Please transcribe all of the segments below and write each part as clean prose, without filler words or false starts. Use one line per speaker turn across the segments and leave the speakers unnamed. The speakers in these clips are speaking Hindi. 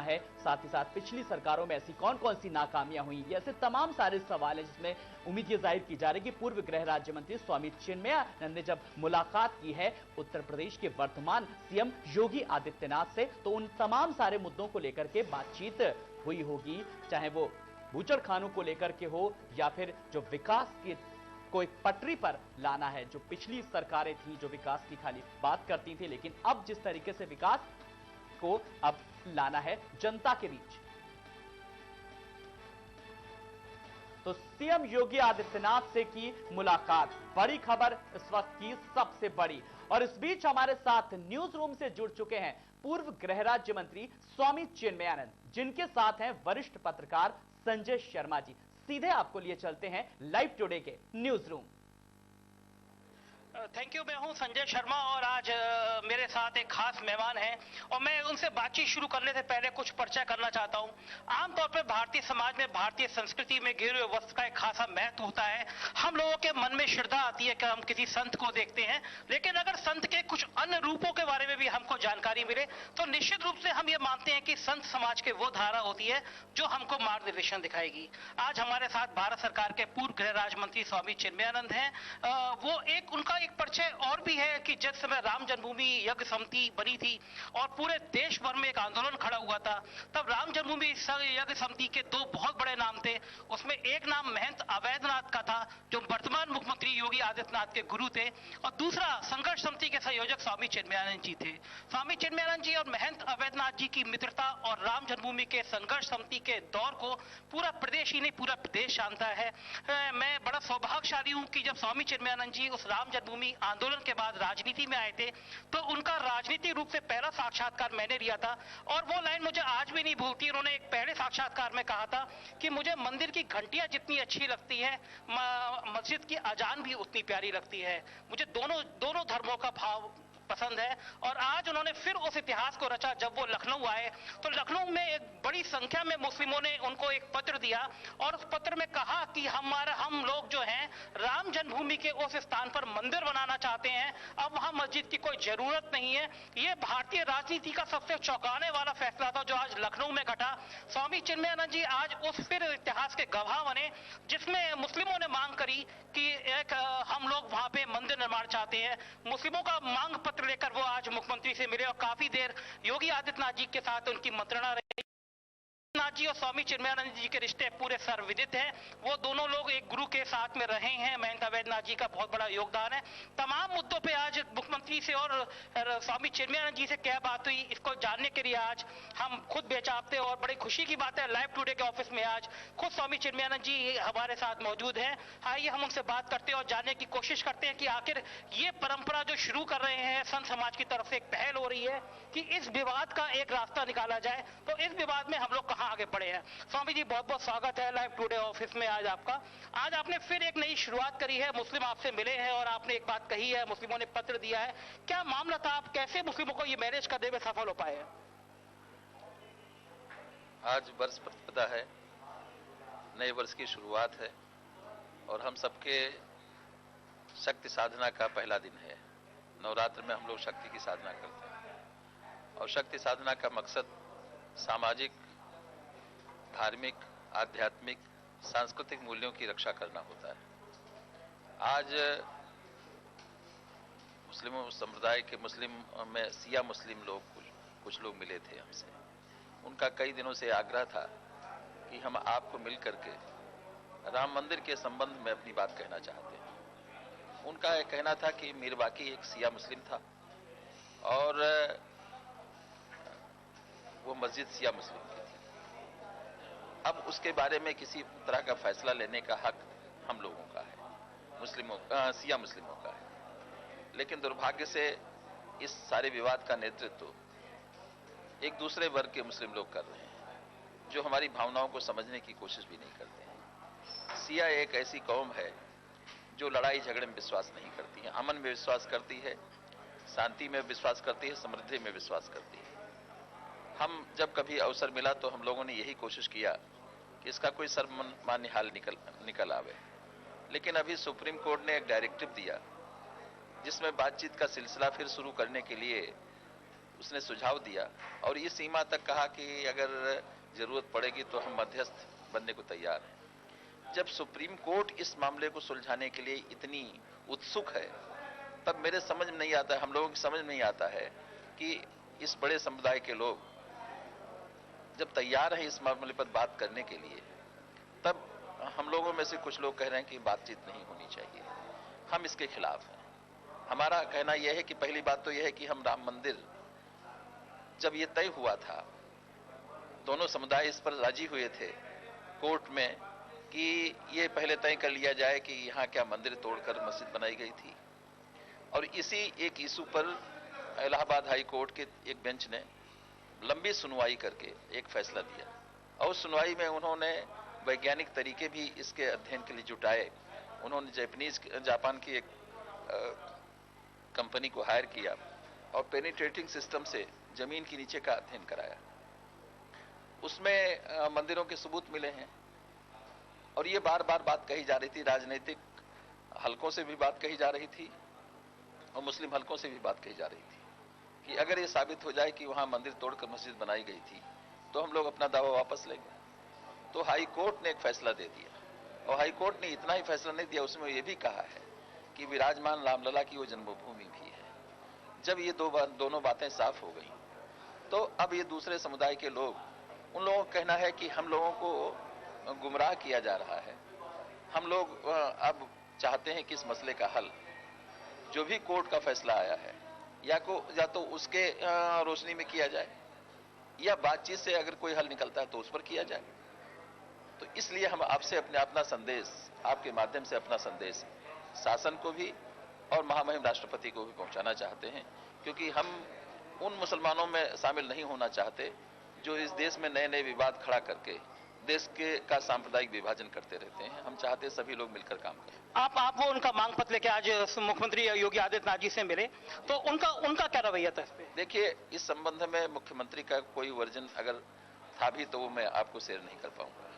है, साथ ही साथ पिछली सरकारों में ऐसी कौन कौन सी नाकामियां हुई, ये ऐसे तमाम सारे सवाल हैं जिसमें उम्मीद ये जाहिर की जा रही है कि पूर्व गृह राज्य मंत्री स्वामी चिन्मयानंद ने जब मुलाकात की है उत्तर प्रदेश के वर्तमान सीएम योगी आदित्यनाथ से, तो उन तमाम सारे मुद्दों को लेकर के बातचीत हुई होगी, चाहे वो बूचड़ खानों को लेकर के हो या फिर जो विकास की को एक पटरी पर लाना है। जो पिछली सरकारें थी जो विकास की खाली बात करती थी, लेकिन अब जिस तरीके से विकास को अब लाना है जनता के बीच, तो सीएम योगी आदित्यनाथ से की मुलाकात बड़ी खबर इस वक्त की सबसे बड़ी। और इस बीच हमारे साथ न्यूज रूम से जुड़ चुके हैं पूर्व गृह राज्य मंत्री स्वामी चिन्मयानंद, जिनके साथ हैं वरिष्ठ पत्रकार संजय शर्मा जी। सीधे आपको लिए चलते हैं लाइव टुडे के न्यूज रूम।
Thank you. मैं हूं संजय शर्मा और आज मेरे साथ एक खास मेहमान हैं और मैं उनसे बातचीत शुरू करने से पहले कुछ परिचय करना चाहता हूं। आमतौर पर भारतीय समाज में, भारतीय संस्कृति में गिरे हुए वस्त्र का एक खासा महत्व होता है। हम लोगों के मन में श्रद्धा आती है कि हम किसी संत को देखते हैं, लेकिन अगर संत के कुछ अन्य रूपों के बारे में भी हमको जानकारी मिले तो निश्चित रूप से हम ये मानते हैं कि संत समाज के वो धारा होती है जो हमको मार्गदर्शन दिखाएगी। आज हमारे साथ भारत सरकार के पूर्व गृह राज्य मंत्री स्वामी चिन्मयानंद हैं। वो उनका एक परिचय और भी है कि जिस समय राम जन्मभूमि यज्ञ समिति बनी थी और पूरे देश भर में एक आंदोलन खड़ा हुआ था, तब राम जन्मभूमि यज्ञ समिति के दो बहुत बड़े नाम थे। उसमें एक नाम महंत अवैधनाथ का था जो वर्तमान मुख्यमंत्री योगी आदित्यनाथ के गुरु थे, और दूसरा संघर्ष समिति के संयोजक स्वामी चिन्मयानंद जी थे। स्वामी चिन्मयानंद जी और महंत अवैधनाथ जी की मित्रता और राम जन्मभूमि के संघर्ष समिति के दौर को पूरा प्रदेश ही नहीं पूरा प्रदेश जानता है। मैं बड़ा सौभाग्यशाली हूं कि जब स्वामी चिन्मयानंद जी उस राम जन्मभूमि आंदोलन के बाद राजनीति में आए थे तो उनका राजनीतिक रूप से पहला साक्षात्कार मैंने लिया था, और वो लाइन मुझे आज भी नहीं भूलती। उन्होंने एक पहले साक्षात्कार में कहा था कि मुझे मंदिर की घंटियां जितनी अच्छी लगती है, मस्जिद की अजान भी उतनी प्यारी लगती है। मुझे दोनों धर्मों का भाव पसंद है। और आज उन्होंने फिर उस इतिहास को रचा। जब वो लखनऊ आए तो लखनऊ में एक बड़ी संख्या में मुस्लिमों ने उनको एक पत्र दिया और उस पत्र में कहा कि हम लोग जो हैं राम जन्मभूमि के उस स्थान पर मंदिर बनाना चाहते हैं, अब वहां मस्जिद की कोई जरूरत नहीं है। ये भारतीय राजनीति का सबसे चौंकाने वाला फैसला था जो आज लखनऊ में घटा। स्वामी चिन्मयानंद जी आज उस फिर इतिहास के गवाह बने जिसमें मुस्लिमों ने मांग करी कि एक हम लोग वहां पे मंदिर निर्माण चाहते हैं। मुस्लिमों का मांग पत्र लेकर वो आज मुख्यमंत्री से मिले और काफी देर योगी आदित्यनाथ जी के साथ उनकी मंत्रणा रही। नाथ जी और स्वामी चिन्मयानंद जी के रिश्ते पूरे सर्वविदित हैं। वो दोनों लोग एक गुरु के साथ में रहे हैं। महंत अवैधनाथ जी का बहुत बड़ा योगदान है। तमाम मुद्दों पे आज मुख्यमंत्री से और स्वामी चिन्मयानंद जी से क्या बात हुई, इसको जानने के लिए आज हम खुद बेचापते और बड़ी खुशी की बात है लाइव टुडे के ऑफिस में आज खुद स्वामी चिन्मयानंद जी हमारे साथ मौजूद हैं। आइए हम उनसे बात करते हैं और जानने की कोशिश करते हैं कि आखिर ये परंपरा जो शुरू कर रहे हैं संत समाज की तरफ से एक पहल हो रही है कि इस विवाद का एक रास्ता निकाला जाए, तो इस विवाद में हम लोग कहां आगे बढ़े हैं। स्वामी जी बहुत बहुत स्वागत है लाइव टुडे ऑफिस में आज आपका। आज आपने फिर एक नई शुरुआत करी है, मुस्लिम आपसे मिले हैं और आपने एक बात कही है, मुस्लिमों ने पत्र दिया है। क्या मामला था, आप कैसे मुस्लिमों को ये मैनेज करने में सफल हो पाए हैं?
आज वर्ष प्रतिपदा है, नए वर्ष की शुरुआत है और हम सबके शक्ति साधना का पहला दिन है। नवरात्र में हम लोग शक्ति की साधना करते हैं और शक्ति साधना का मकसद सामाजिक, धार्मिक, आध्यात्मिक, सांस्कृतिक मूल्यों की रक्षा करना होता है। आज मुस्लिम समुदाय के मुस्लिम में सिया मुस्लिम लोग कुछ लोग मिले थे हमसे। उनका कई दिनों से आग्रह था कि हम आपको मिल करके राम मंदिर के संबंध में अपनी बात कहना चाहते हैं। उनका यह कहना था कि मीरबाकी एक सिया मुस्लिम था और वो मस्जिद सिया मुस्लिम की थी। अब उसके बारे में किसी तरह का फैसला लेने का हक हम लोगों का है, सिया मुस्लिमों का है। लेकिन दुर्भाग्य से इस सारे विवाद का नेतृत्व एक दूसरे वर्ग के मुस्लिम लोग कर रहे हैं जो हमारी भावनाओं को समझने की कोशिश भी नहीं करते हैं। सिया एक ऐसी कौम है जो लड़ाई झगड़े में विश्वास नहीं करती है, अमन में विश्वास करती है, शांति में विश्वास करती है, समृद्धि में विश्वास करती है। हम जब कभी अवसर मिला तो हम लोगों ने यही कोशिश किया कि इसका कोई सर्वमान्य हाल निकल आवे। लेकिन अभी सुप्रीम कोर्ट ने एक डायरेक्टिव दिया जिसमें बातचीत का सिलसिला फिर शुरू करने के लिए उसने सुझाव दिया और ये सीमा तक कहा कि अगर जरूरत पड़ेगी तो हम मध्यस्थ बनने को तैयार हैं। जब सुप्रीम कोर्ट इस मामले को सुलझाने के लिए इतनी उत्सुक है, तब मेरे समझ में नहीं आता है, हम लोगों की समझ में नहीं आता है कि इस बड़े समुदाय के लोग जब तैयार हैं इस मामले पर बात करने के लिए, तब हम लोगों में से कुछ लोग कह रहे हैं कि बातचीत नहीं होनी चाहिए। हम इसके खिलाफ हैं। हमारा कहना यह है कि पहली बात तो यह है कि हम राम मंदिर, जब यह तय हुआ था, दोनों समुदाय इस पर राजी हुए थे कोर्ट में कि यह पहले तय कर लिया जाए कि यहां क्या मंदिर तोड़कर मस्जिद बनाई गई थी। और इसी एक इशू पर इलाहाबाद हाई कोर्ट के एक बेंच ने लंबी सुनवाई करके एक फैसला दिया और उस सुनवाई में उन्होंने वैज्ञानिक तरीके भी इसके अध्ययन के लिए जुटाए। उन्होंने जापान की एक कंपनी को हायर किया और पेनिट्रेटिंग सिस्टम से जमीन के नीचे का अध्ययन कराया। उसमें मंदिरों के सबूत मिले हैं और ये बार बार बात कही जा रही थी, राजनीतिक हलकों से भी बात कही जा रही थी और मुस्लिम हलकों से भी बात कही जा रही थी कि अगर ये साबित हो जाए कि वहां मंदिर तोड़कर मस्जिद बनाई गई थी तो हम लोग अपना दावा वापस लेंगे। तो हाई कोर्ट ने एक फैसला दे दिया और हाई कोर्ट ने इतना ही फैसला नहीं दिया, उसमें यह भी कहा है कि विराजमान रामलला की वो जन्मभूमि भी है। जब ये दोनों बातें साफ हो गई तो अब ये दूसरे समुदाय के लोग, उन लोगों का कहना है कि हम लोगों को गुमराह किया जा रहा है। हम लोग अब चाहते हैं कि इस मसले का हल, जो भी कोर्ट का फैसला आया है, या तो उसके रोशनी में किया जाए या बातचीत से अगर कोई हल निकलता है तो उस पर किया जाए। तो इसलिए हम आपसे अपना संदेश, आपके माध्यम से अपना संदेश शासन को भी और महामहिम राष्ट्रपति को भी पहुंचाना चाहते हैं, क्योंकि हम उन मुसलमानों में शामिल नहीं होना चाहते जो इस देश में नए नए विवाद खड़ा करके देश का सांप्रदायिक विभाजन करते रहते हैं। हम चाहते हैं सभी लोग मिलकर काम करें।
आप वो उनका मांग पत्र लेके आज मुख्यमंत्री योगी आदित्यनाथ जी से मिले, तो उनका क्या रवैया था इस पे?
देखिए, इस संबंध में मुख्यमंत्री का कोई वर्जन अगर था भी तो वो मैं आपको शेयर नहीं कर पाऊंगा,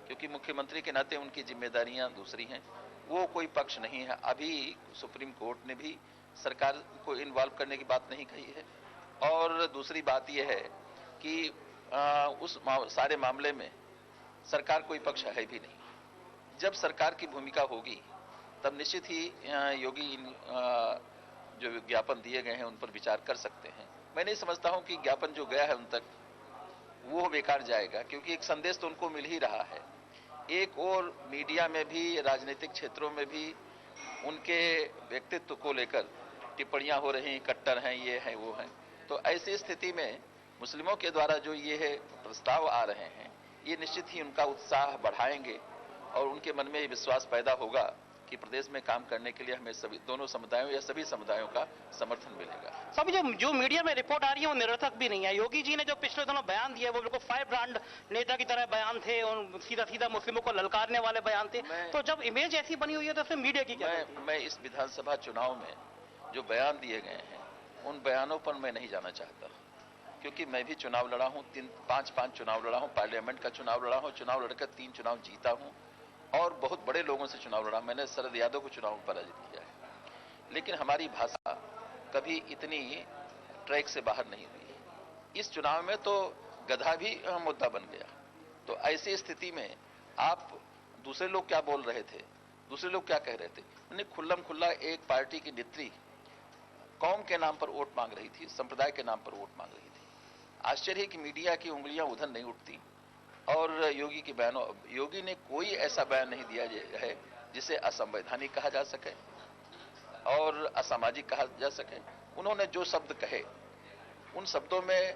क्योंकि मुख्यमंत्री के नाते उनकी जिम्मेदारियां दूसरी हैं। वो कोई पक्ष नहीं है। अभी सुप्रीम कोर्ट ने भी सरकार को इन्वॉल्व करने की बात नहीं कही है। और दूसरी बात यह है कि उस सारे मामले में सरकार कोई पक्ष है भी नहीं। जब सरकार की भूमिका होगी तब निश्चित ही योगी जो ज्ञापन दिए गए हैं उन पर विचार कर सकते हैं। मैं नहीं समझता हूं कि ज्ञापन जो गया है उन तक वो बेकार जाएगा, क्योंकि एक संदेश तो उनको मिल ही रहा है। एक और मीडिया में भी, राजनीतिक क्षेत्रों में भी उनके व्यक्तित्व को लेकर टिप्पणियां हो रही, कट्टर हैं, ये हैं, वो हैं। तो ऐसी स्थिति में मुस्लिमों के द्वारा जो ये है प्रस्ताव आ रहे हैं, ये निश्चित ही उनका उत्साह बढ़ाएंगे और उनके मन में ये विश्वास पैदा होगा कि प्रदेश में काम करने के लिए हमें सभी दोनों समुदायों या सभी समुदायों का समर्थन मिलेगा।
सभी जो मीडिया में रिपोर्ट आ रही है वो निरर्थक भी नहीं है। योगी जी ने जो पिछले दिनों बयान दिया वो बिल्कुल फायर ब्रांड नेता की तरह बयान थे और सीधा सीधा मुस्लिमों को ललकारने वाले बयान थे। तो जब इमेज ऐसी बनी हुई है तो उसमें मीडिया की क्या?
मैं इस विधानसभा चुनाव में जो बयान दिए गए हैं उन बयानों पर मैं नहीं जाना चाहता, क्योंकि मैं भी चुनाव लड़ा हूं, 5 चुनाव लड़ा हूं, पार्लियामेंट का चुनाव लड़ा हूं, चुनाव लड़कर 3 चुनाव जीता हूं और बहुत बड़े लोगों से चुनाव लड़ा। मैंने शरद यादव को चुनाव में पराजित किया है। लेकिन हमारी भाषा कभी इतनी ट्रैक से बाहर नहीं हुई। इस चुनाव में तो गधा भी मुद्दा बन गया। तो ऐसी स्थिति में आप दूसरे लोग क्या बोल रहे थे, दूसरे लोग क्या कह रहे थे, उन्हें खुल्लम खुल्ला एक पार्टी की नेत्री कौम के नाम पर वोट मांग रही थी, संप्रदाय के नाम पर वोट मांग रही थी। आश्चर्य है कि मीडिया की उंगलियां उधर नहीं उठती और योगी के बयानों, योगी ने कोई ऐसा बयान नहीं दिया है जिसे असंवैधानिक कहा जा सके और असामाजिक कहा जा सके। उन्होंने जो शब्द कहे उन शब्दों में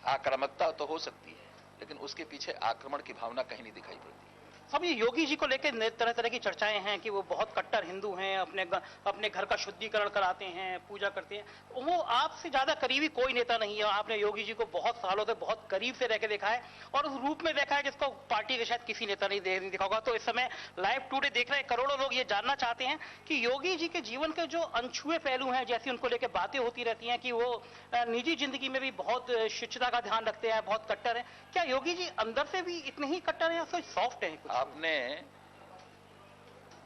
आक्रामकता तो हो सकती है, लेकिन उसके पीछे आक्रमण की भावना कहीं नहीं दिखाई पड़ती।
सब ये योगी जी को लेकर तरह तरह की चर्चाएं हैं कि वो बहुत कट्टर हिंदू हैं, अपने घर का शुद्धिकरण कराते हैं, पूजा करते हैं। वो आपसे ज्यादा करीबी कोई नेता नहीं है। आपने योगी जी को बहुत सालों से बहुत करीब से रह के देखा है और उस रूप में देखा है जिसको पार्टी के शायद किसी नेता नहीं देखा होगा। तो इस समय लाइव टुडे देख रहे करोड़ों लोग ये जानना चाहते हैं कि योगी जी के जीवन के जो अनछुए पहलू हैं, जैसी उनको लेकर बातें होती रहती हैं कि वो निजी जिंदगी में भी बहुत शिष्टता का ध्यान रखते हैं, बहुत कट्टर है। क्या योगी जी अंदर से भी इतने ही कट्टर हैं या फिर सॉफ्ट है?
आपने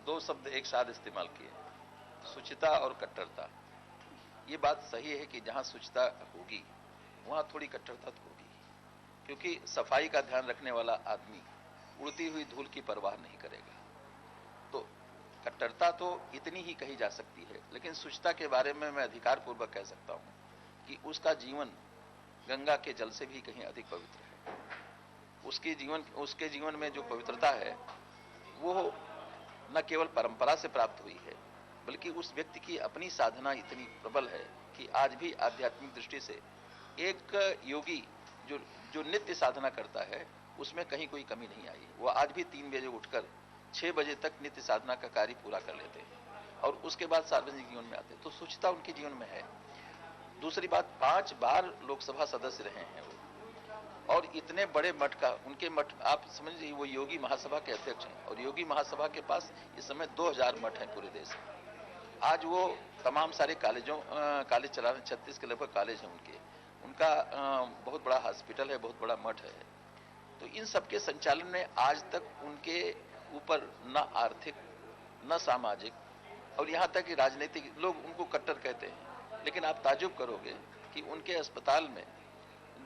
2 शब्द एक साथ इस्तेमाल किए, शुचिता और कट्टरता। ये बात सही है कि जहां स्वच्छता होगी वहां थोड़ी कट्टरता तो होगी, क्योंकि सफाई का ध्यान रखने वाला आदमी उड़ती हुई धूल की परवाह नहीं करेगा। तो कट्टरता तो इतनी ही कही जा सकती है, लेकिन स्वच्छता के बारे में मैं अधिकार पूर्वक कह सकता हूं कि उसका जीवन गंगा के जल से भी कहीं अधिक पवित्र है। उसके जीवन में जो पवित्रता है वो न केवल परंपरा से प्राप्त हुई है, बल्कि उस व्यक्ति की अपनी साधना इतनी प्रबल है कि आज भी आध्यात्मिक दृष्टि से एक योगी जो नित्य साधना करता है उसमें कहीं कोई कमी नहीं आई। वो आज भी 3 बजे उठकर 6 बजे तक नित्य साधना का कार्य पूरा कर लेते हैं और उसके बाद सार्वजनिक जीवन में आते हैं। तो स्वच्छता उनके जीवन में है। दूसरी बात, 5 बार लोकसभा सदस्य रहे हैं वो, और इतने बड़े मठ का उनके मठ, आप समझिए वो योगी महासभा के अध्यक्ष हैं और योगी महासभा के पास इस समय 2000 मठ हैं पूरे देश में। आज वो तमाम सारे कॉलेज चला रहे, 36 के लगभग कॉलेज हैं उनका बहुत बड़ा हॉस्पिटल है, बहुत बड़ा मठ है। तो इन सब के संचालन में आज तक उनके ऊपर न आर्थिक न सामाजिक और यहाँ तक कि राजनीतिक, लोग उनको कट्टर कहते हैं, लेकिन आप ताजुब करोगे कि उनके अस्पताल में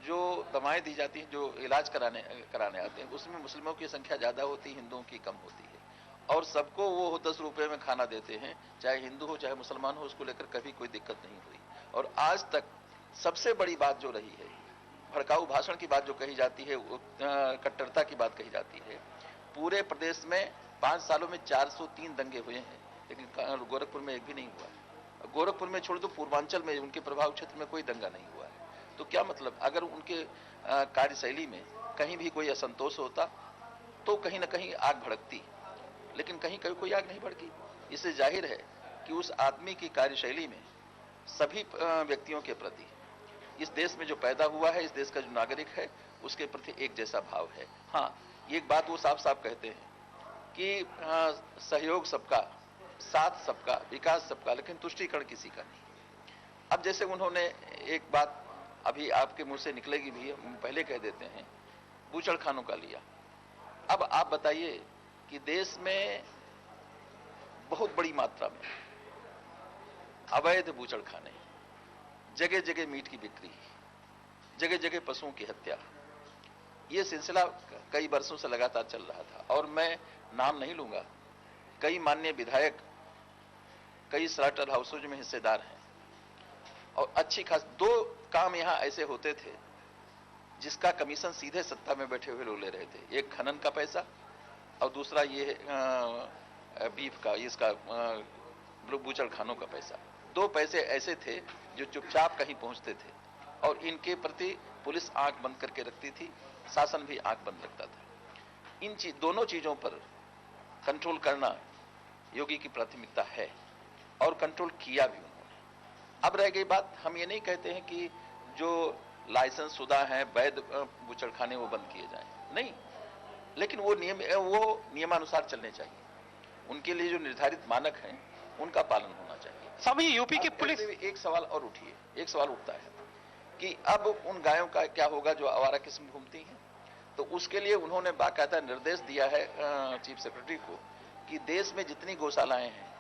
जो दवाएं दी जाती हैं, जो इलाज कराने आते हैं, उसमें मुस्लिमों की संख्या ज्यादा होती है, हिंदुओं की कम होती है। और सबको वो 10 रुपए में खाना देते हैं, चाहे हिंदू हो चाहे मुसलमान हो, उसको लेकर कभी कोई दिक्कत नहीं हुई। और आज तक सबसे बड़ी बात जो रही है, भड़काऊ भाषण की बात जो कही जाती है, कट्टरता की बात कही जाती है, पूरे प्रदेश में 5 सालों में 403 दंगे हुए हैं, लेकिन गोरखपुर में एक भी नहीं हुआ। गोरखपुर में छोड़ दो, पूर्वांचल में उनके प्रभाव क्षेत्र में कोई दंगा नहीं हुआ है। तो क्या मतलब, अगर उनके कार्यशैली में कहीं भी कोई असंतोष होता तो कहीं ना कहीं आग भड़कती, लेकिन कहीं कोई आग नहीं भड़की। इससे जाहिर है कि उस आदमी की कार्यशैली में सभी व्यक्तियों के प्रति, इस देश में जो पैदा हुआ है, इस देश का जो नागरिक है, उसके प्रति एक जैसा भाव है। हाँ, एक बात वो साफ साफ कहते हैं कि सहयोग सबका, साथ सबका, विकास सबका, लेकिन तुष्टीकरण किसी का नहीं। अब जैसे उन्होंने एक बात अभी आपके मुंह से निकलेगी भी, हम पहले कह देते हैं, बूचड़खानों का लिया। अब आप बताइए कि देश में बहुत बड़ी मात्रा में अवैध बूचड़खाने, जगह जगह मीट की बिक्री, जगह जगह पशुओं की हत्या, ये सिलसिला कई वर्षों से लगातार चल रहा था। और मैं नाम नहीं लूंगा, कई माननीय विधायक कई स्लाटर हाउसों में हिस्सेदार हैं, और अच्छी खास 2 काम यहां ऐसे होते थे जिसका कमीशन सीधे सत्ता में बैठे हुए लोग ले रहे थे। एक खनन का पैसा और दूसरा ये बीफ का, इसका बूचड़खानों का पैसा। 2 पैसे ऐसे थे जो चुपचाप कहीं पहुंचते थे और इनके प्रति पुलिस आंख बंद करके रखती थी, शासन भी आंख बंद रखता था। इन दोनों चीजों पर कंट्रोल करना योगी की प्राथमिकता है और कंट्रोल किया भी उन्होंने। अब रह गई बात, हम ये नहीं कहते हैं कि जो लाइसेंस शुदा हैं वैध बूचड़खाने वो बंद किए जाएं, नहीं, लेकिन वो नियमानुसार चलने चाहिए। उनके लिए जो निर्धारित मानक हैं उनका पालन होना चाहिए।
स्वामी, यूपी की पुलिस,
एक सवाल और एक सवाल उठता है कि अब उन गायों का क्या होगा जो आवारा किस्म घूमती हैं। तो उसके लिए उन्होंने बाकायदा निर्देश दिया है चीफ सेक्रेटरी को कि देश में जितनी गौशालाएं हैं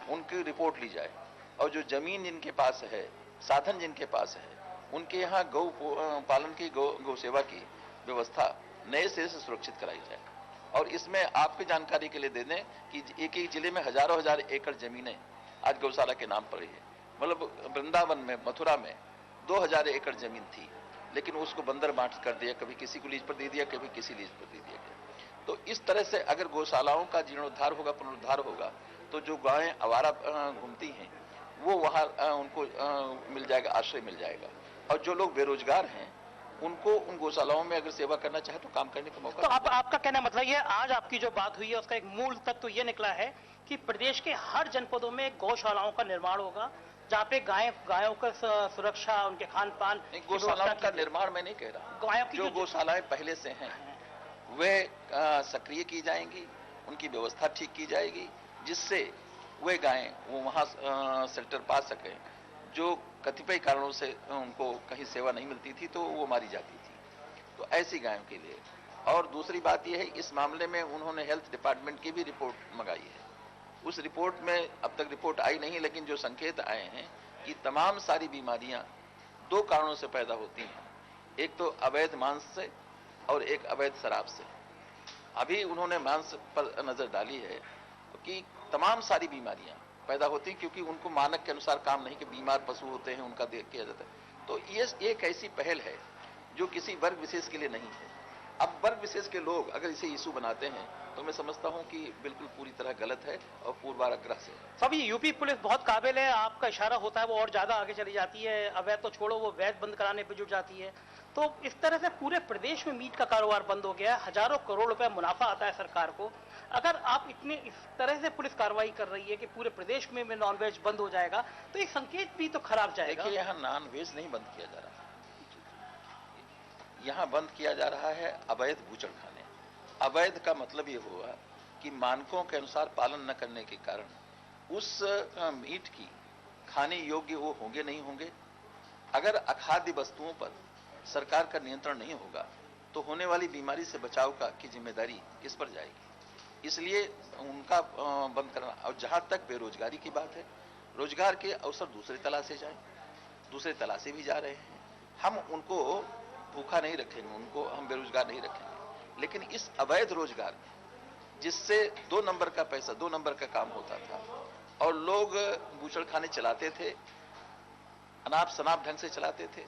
उनकी रिपोर्ट ली जाए, और जो जमीन जिनके पास है, साधन जिनके पास है, उनके यहाँ गौ पालन की, गौ सेवा की व्यवस्था नए सिरे से सुरक्षित कराई जाए। और इसमें आपकी जानकारी के लिए दे दें कि एक जिले में हजारों हजार एकड़ जमीनें आज गौशाला के नाम पर ही है। मतलब वृंदावन में, मथुरा में 2000 एकड़ जमीन थी, लेकिन उसको बंदर बांट कर दिया, कभी किसी को लीज पर दे दिया, कभी किसी लीज पर दे दिया गया। तो इस तरह से अगर गौशालाओं का जीर्णोद्धार होगा, पुनरुद्धार होगा, तो जो गायें आवारा घूमती हैं वो वहां उनको मिल जाएगा, आश्रय मिल जाएगा। और जो लोग बेरोजगार हैं उनको उन गौशालाओं में अगर सेवा करना चाहे तो काम करने का मौका।
तो आपका कहना मतलब ये, आज आपकी जो बात हुई है उसका एक मूल तत्व ये निकला है कि प्रदेश के हर जनपदों में गौशालाओं का निर्माण होगा, जहाँ पे गायों का सुरक्षा, उनके खान पान,
गौशालाओं का निर्माण मैं नहीं कह रहा, जो गौशालाएं पहले से हैं वे सक्रिय की जाएंगी, उनकी व्यवस्था ठीक की जाएगी, जिससे वे गायें वो वहां शेल्टर पा सकें। जो कतिपय कारणों से उनको कहीं सेवा नहीं मिलती थी तो वो मारी जाती थी, तो ऐसी गायों के लिए। और दूसरी बात यह है, इस मामले में उन्होंने हेल्थ डिपार्टमेंट की भी रिपोर्ट मंगाई है। उस रिपोर्ट में अब तक रिपोर्ट आई नहीं, लेकिन जो संकेत आए हैं कि तमाम सारी बीमारियां दो कारणों से पैदा होती हैं, एक तो अवैध मांस से और एक अवैध शराब से। अभी उन्होंने मांस पर नजर डाली है कि तमाम सारी बीमारियां पैदा होती हैं क्योंकि उनको मानक के अनुसार काम नहीं, कि बीमार पशु होते हैं उनका देख किया जाता है। तो ये एक ऐसी पहल है जो किसी वर्ग विशेष के लिए नहीं है। अब वर्ग विशेष के लोग अगर इसे इशू बनाते हैं तो मैं समझता हूं कि बिल्कुल पूरी तरह गलत है और पूर्वाग्रह से।
सब ये यूपी पुलिस बहुत काबिल है, आपका इशारा होता है वो और ज्यादा आगे चली जाती है, अवैध तो छोड़ो वो वैध बंद कराने पे जुट जाती है। तो इस तरह से पूरे प्रदेश में मीट का कारोबार बंद हो गया है, हजारों करोड़ रुपए मुनाफा आता है सरकार को। अगर आप इतने इस तरह से पुलिस कार्रवाई कर रही है कि पूरे प्रदेश में नॉनवेज बंद हो जाएगा तो एक संकेत भी तो खराब जाएगा।
देखिए, यहाँ नॉनवेज नहीं बंद किया जा रहा, यहाँ बंद किया जा रहा है अवैध बूचड़खाने। अवैध का मतलब ये हुआ कि मानकों के अनुसार पालन न करने के कारण उस मीट की खाने योग्य वो होंगे नहीं होंगे। अगर अखाद्य वस्तुओं पर सरकार का नियंत्रण नहीं होगा तो होने वाली बीमारी से बचाव की जिम्मेदारी किस पर जाएगी? इसलिए उनका बंद करना। और जहां तक बेरोजगारी की बात है, रोजगार के अवसर दूसरे तलाशे जाएं, दूसरे तलाशे भी जा रहे हैं। हम उनको भूखा नहीं रखेंगे, उनको हम बेरोजगार नहीं रखेंगे, लेकिन इस अवैध रोजगार में जिससे 2 नंबर का पैसा, 2 नंबर का काम होता था और लोग बूचड़खाने चलाते थे, अनाप शनाप ढंग से चलाते थे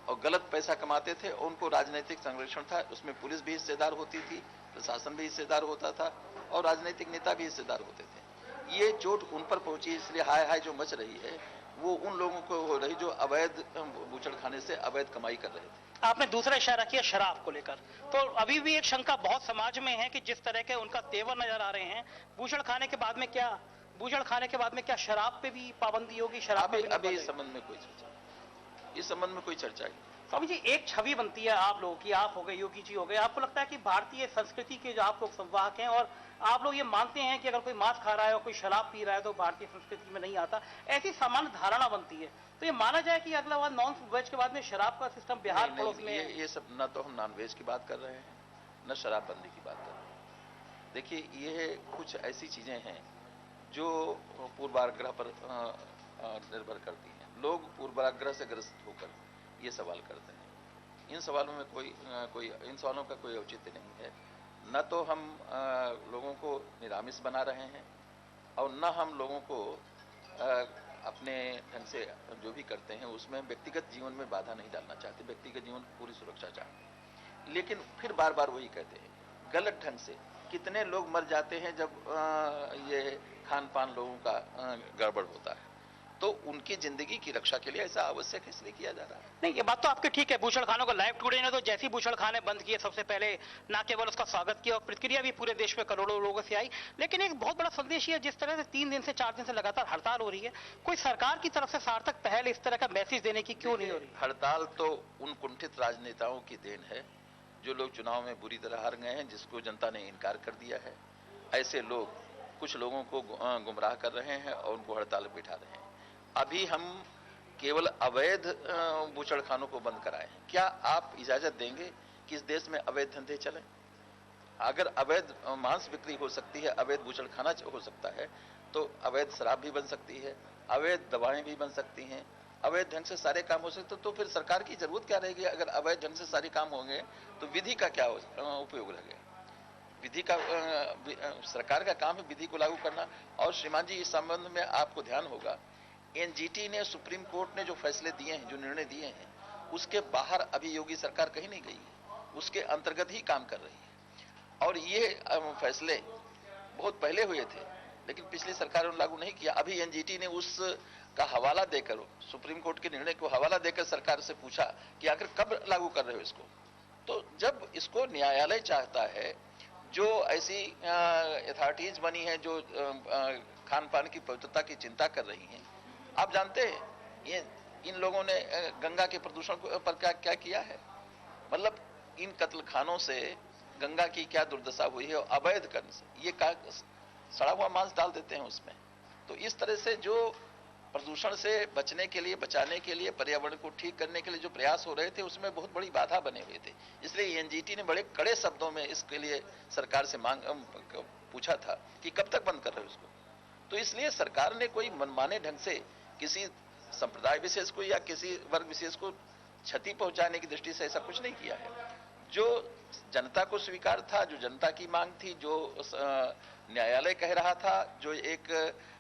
और गलत पैसा कमाते थे, और उनको राजनीतिक संरक्षण था, उसमें पुलिस भी हिस्सेदार होती थी, प्रशासन भी हिस्सेदार होता था और राजनीतिक नेता भी हिस्सेदार होते थे। ये चोट उन पर पहुंची, इसलिए हाय हाय जो मच रही है वो उन लोगों को हो रही जो अवैध बूचड़खाने से अवैध कमाई कर रहे थे।
आपने दूसरा इशारा किया शराब को लेकर, तो अभी भी एक शंका बहुत समाज में है कि जिस तरह के उनका तेवर नजर आ रहे हैं, बूचड़ खाने के बाद में क्या शराब पे भी पाबंदी होगी? शराब पे
अभी इस संबंध में कोई चर्चा, इस संबंध में कोई चर्चा नहीं।
स्वामी जी, एक छवि बनती है आप लोगों की, आप हो गए, योगी जी हो गए, आपको लगता है कि भारतीय संस्कृति के जो आप लोग संवाहक हैं और आप लोग ये मानते हैं कि अगर कोई मांस खा रहा है और कोई शराब पी रहा है तो भारतीय संस्कृति में नहीं आता, ऐसी सामान्य धारणा बनती है, तो ये माना जाए कि अगला बार नॉन वेज के बाद में शराब का सिस्टम बिहार पड़ोस में
ये सब न तो हम नॉन वेज की बात कर रहे हैं न शराबबंदी की बात कर रहे हैं। देखिए, ये कुछ ऐसी चीजें हैं जो पूर्वाग्रह पर निर्भर करती हैं। लोग पूर्वाग्रह से ग्रस्त होकर ये सवाल करते हैं। इन सवालों में इन सवालों का कोई औचित्य नहीं है। न तो हम लोगों को निरामिष बना रहे हैं और न हम लोगों को अपने ढंग से जो भी करते हैं उसमें व्यक्तिगत जीवन में बाधा नहीं डालना चाहते, व्यक्तिगत जीवन की पूरी सुरक्षा चाहते। लेकिन फिर बार बार वही कहते हैं, गलत ढंग से कितने लोग मर जाते हैं जब ये खान पान लोगों का गड़बड़ होता है, तो उनकी जिंदगी की रक्षा के लिए ऐसा आवश्यक है, इसलिए किया जा रहा है।
नहीं, ये बात तो आपकी ठीक है। बूचड़ खानों को लाइव टुडे ने तो जैसी बूचड़ खाने बंद किए सबसे पहले ना केवल उसका स्वागत किया और प्रतिक्रिया भी पूरे देश में करोड़ों लोगों से आई, लेकिन एक बहुत बड़ा संदेश ये, जिस तरह से 3 दिन से 4 दिन से लगातार हड़ताल हो रही है, कोई सरकार की तरफ से सार्थक पहल इस तरह का मैसेज देने की क्यों नहीं हो रही?
हड़ताल तो उन कुंठित राजनेताओं की देन है जो लोग चुनाव में बुरी तरह हार गए हैं, जिसको जनता ने इनकार कर दिया है। ऐसे लोग कुछ लोगों को गुमराह कर रहे हैं और उनको हड़ताल पे बिठा रहे हैं। अभी हम केवल अवैध बूचड़खानों को बंद कराए हैं। क्या आप इजाजत देंगे कि इस देश में अवैध धंधे चलें? अगर अवैध मांस बिक्री हो सकती है, अवैध बूचड़खाना हो सकता है, तो अवैध शराब भी बन सकती है, अवैध दवाएं भी बन सकती हैं, अवैध ढंग से सारे काम हो सकते। तो फिर सरकार की जरूरत क्या रहेगी? अगर अवैध ढंग से सारे काम होंगे तो विधि का क्या उपयोग रह गया? विधि का सरकार का काम है विधि को लागू करना। और श्रीमान जी, इस संबंध में आपको ध्यान होगा, एनजीटी ने, सुप्रीम कोर्ट ने जो फैसले दिए हैं, जो निर्णय दिए हैं, उसके बाहर अभी योगी सरकार कहीं नहीं गई है, उसके अंतर्गत ही काम कर रही है। और ये फैसले बहुत पहले हुए थे लेकिन पिछली सरकार ने लागू नहीं किया। अभी एनजीटी ने उसका हवाला देकर, सुप्रीम कोर्ट के निर्णय को हवाला देकर सरकार से पूछा कि आखिर कब लागू कर रहे हो इसको। तो जब इसको न्यायालय चाहता है, जो ऐसी अथॉरिटीज बनी है जो खान पान की पवित्रता की चिंता कर रही हैं, आप जानते हैं ये इन लोगों ने गंगा के प्रदूषण पर क्या किया है? मतलब इन कत्ल खानों से गंगा की क्या दुर्दशा हुई है। अवैध कर्म से ये सड़ा हुआ मांस डाल देते हैं उसमें। तो इस तरह से जो प्रदूषण से बचने के लिए, बचाने के लिए, पर्यावरण को ठीक करने के लिए जो प्रयास हो रहे थे, उसमें बहुत बड़ी बाधा बने हुए थे। इसलिए एनजीटी ने बड़े कड़े शब्दों में इसके लिए सरकार से पूछा था कि कब तक बंद कर रहे हो इसको। तो इसलिए सरकार ने कोई मनमाने ढंग से किसी संप्रदाय विशेष को या किसी वर्ग विशेष को क्षति पहुंचाने की दृष्टि से ऐसा कुछ नहीं किया है। जो जनता को स्वीकार था, जो जनता की मांग थी, जो न्यायालय कह रहा था, जो एक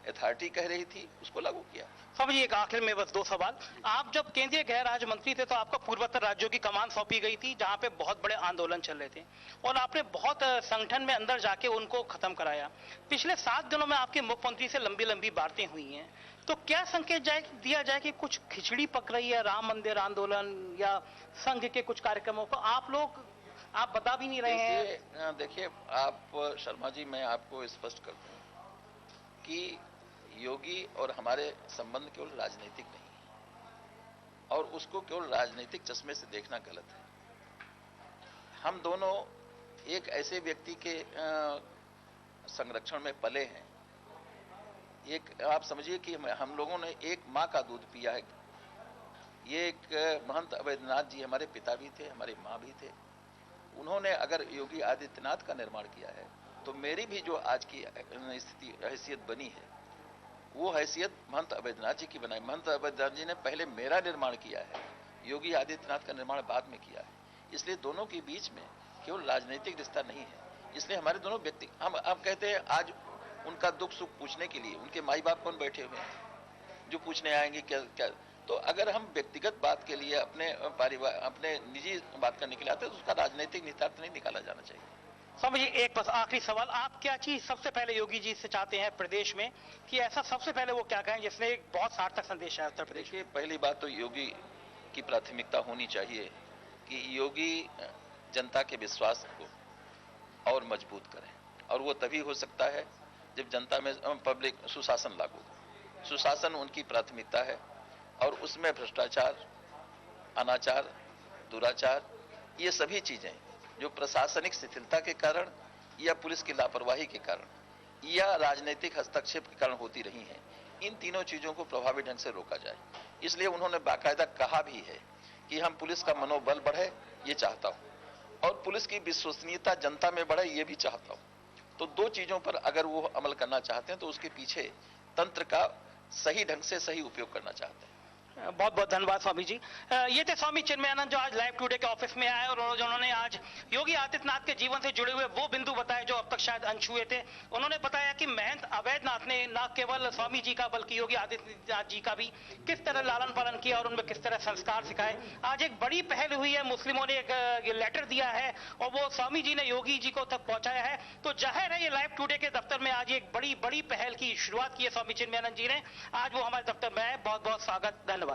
अथॉरिटी कह रही थी, उसको लागू किया।
स्वामी जी, एक आखिर में बस 2 सवाल। आप जब केंद्रीय गृह राज्य मंत्री थे तो आपको पूर्वोत्तर राज्यों की कमान सौंपी गई थी, जहां पे बहुत बड़े आंदोलन चल रहे थे और आपने बहुत संगठन में अंदर जाके उनको खत्म कराया। पिछले 7 दिनों में आपके मुख्यमंत्री से लंबी लंबी बातें हुई हैं, तो क्या संकेत दिया जाए कि कुछ खिचड़ी पक रही है राम मंदिर आंदोलन या संघ के कुछ कार्यक्रमों को आप बता भी नहीं रहे हैं?
देखिए आप शर्मा जी, मैं आपको स्पष्ट कर दूं कि योगी और हमारे संबंध केवल राजनीतिक नहीं और उसको केवल राजनीतिक चश्मे से देखना गलत है। हम दोनों एक ऐसे व्यक्ति के संरक्षण में पले हैं। एक आप समझिए कि हम लोगों ने एक माँ का दूध पिया है। ये एक महंत अवैधनाथ जी हमारे पिता भी थे, हमारे माँ भी थे। उन्होंने अगर योगी आदित्यनाथ का निर्माण किया है तो मेरी भी जो आज की स्थिति हैसियत बनी है वो हैसियत महंत अवैधनाथ जी की बनाई। महंत अवैधनाथ जी ने पहले मेरा निर्माण किया है, योगी आदित्यनाथ का निर्माण बाद में किया है। इसलिए दोनों के बीच में केवल राजनीतिक रिश्ता नहीं है। इसलिए हमारे दोनों व्यक्ति, हम कहते हैं आज उनका दुख सुख पूछने के लिए उनके माई बाप कौन बैठे हुए हैं जो पूछने आएंगे क्या। तो अगर हम व्यक्तिगत बात के लिए अपने निजी बात करने के लिए आते हैं तो उसका राजनीतिक निहितार्थ नहीं निकाला जाना चाहिए।
स्वामी जी, एक बस आखिरी सवाल, आप क्या चीज सबसे पहले योगी जी से चाहते हैं प्रदेश में कि ऐसा सबसे पहले वो क्या कहें जिसने एक बहुत सार्थक संदेश है उत्तर प्रदेश?
देखिए, पहली बात तो योगी की प्राथमिकता होनी चाहिए कि योगी जनता के विश्वास को और मजबूत करें और वो तभी हो सकता है जब जनता में पब्लिक सुशासन लागू हो। सुशासन उनकी प्राथमिकता है और उसमें भ्रष्टाचार, अनाचार, दुराचार, ये सभी चीजें जो प्रशासनिक शिथिलता के कारण या पुलिस की लापरवाही के कारण या राजनीतिक हस्तक्षेप के कारण होती रही हैं, इन तीनों चीजों को प्रभावी ढंग से रोका जाए। इसलिए उन्होंने बाकायदा कहा भी है कि हम पुलिस का मनोबल बढ़े, ये चाहता हूं, और पुलिस की विश्वसनीयता जनता में बढ़े, ये भी चाहता हूं। तो 2 चीजों पर अगर वो अमल करना चाहते हैं तो उसके पीछे तंत्र का सही ढंग से सही उपयोग करना चाहते हैं।
बहुत बहुत धन्यवाद स्वामी जी। ये थे स्वामी चिन्मयानंद जो आज लाइव टुडे के ऑफिस में आए और उन्होंने आज योगी आदित्यनाथ के जीवन से जुड़े हुए वो बिंदु बताए जो अब तक शायद अनछुए थे। उन्होंने बताया कि महंत अवैधनाथ ने न केवल स्वामी जी का बल्कि योगी आदित्यनाथ जी का भी किस तरह लालन पालन किया और उनमें किस तरह संस्कार सिखाए। आज एक बड़ी पहल हुई है, मुस्लिमों ने एक लेटर दिया है और वो स्वामी जी ने योगी जी को तक पहुंचाया है। तो जाहिर है ये लाइव टुडे के दफ्तर में आज एक बड़ी पहल की शुरुआत की है स्वामी चिन्मयानंद जी ने। आज वो हमारे दफ्तर में आए, बहुत बहुत स्वागत, धन्यवाद।